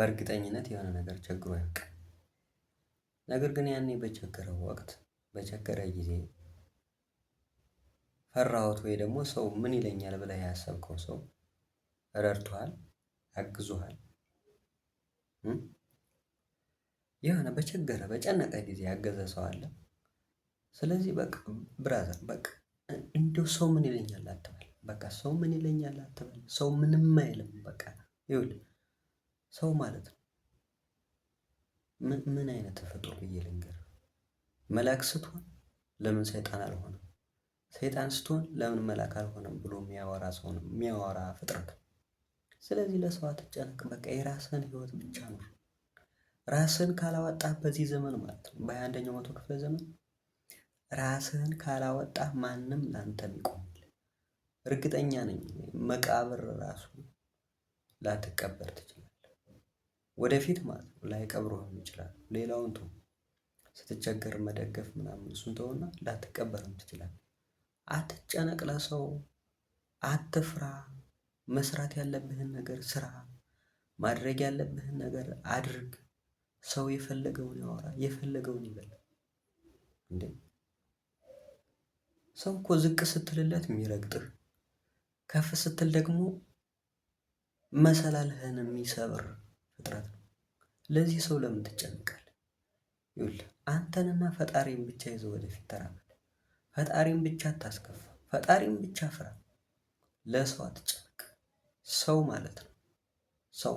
በእርግጠኝነት የሆነ ነገር ቸግሮ ያውቃል። ነገር ግን ያኔ በቸገረው ወቅት በቸገረ ጊዜ ፈራሁት ወይ ደግሞ ሰው ምን ይለኛል ብለህ ያሰብከው ሰው ረድቶሃል፣ አግዞሃል። የሆነ በቸገረ በጨነቀ ጊዜ ያገዘ ሰው አለ። ስለዚህ በቃ ብራዘር በቃ እንደው ሰው ምን ይለኛል አትበል። በቃ ሰው ምን ይለኛል አትበል። ሰው ምንም አይልም። በቃ ይኸውልህ ሰው ማለት ነው ምን አይነት ተፈጥሮ ብዬ ልንገርህ? መልአክ ስትሆን ለምን ሰይጣን አልሆነም? ሰይጣን ስትሆን ለምን መልአክ አልሆነም ብሎ የሚያወራ ሰው ነው የሚያወራ ፍጥረት። ስለዚህ ለሰው አትጨነቅ። በቃ የራስህን ህይወት ብቻ ኑር። ራስህን ካላወጣህ በዚህ ዘመን ማለት ነው በ21ኛው መቶ ክፍለ ዘመን ራስህን ካላወጣህ ማንም ላንተ የሚቆም የለም። እርግጠኛ ነኝ መቃብር ራሱ ላትቀበር ትችላለህ። ወደፊት ማለት ነው ላይቀብሩህም ይችላል። ሌላውን ተው፣ ስትቸገር መደገፍ ምናምን እሱን ተውና ላትቀበርም ትችላለህ። አትጨነቅ ለሰው፣ አትፍራ። መስራት ያለብህን ነገር ስራ፣ ማድረግ ያለብህን ነገር አድርግ። ሰው የፈለገውን ያወራ፣ የፈለገውን ይበል። እንዴ ሰው እኮ ዝቅ ስትልለት የሚረግጥህ፣ ከፍ ስትል ደግሞ መሰላልህን የሚሰብር ፍጥረት ነው። ለዚህ ሰው ለምን ትጨነቃለህ? ይኸውልህ አንተንና ፈጣሪን ብቻ ይዘህ ወደፊት ተራመድ። ፈጣሪን ብቻ አታስከፋ። ፈጣሪን ብቻ ፍራ። ለሰው አትጨነቅ። ሰው ማለት ነው ሰው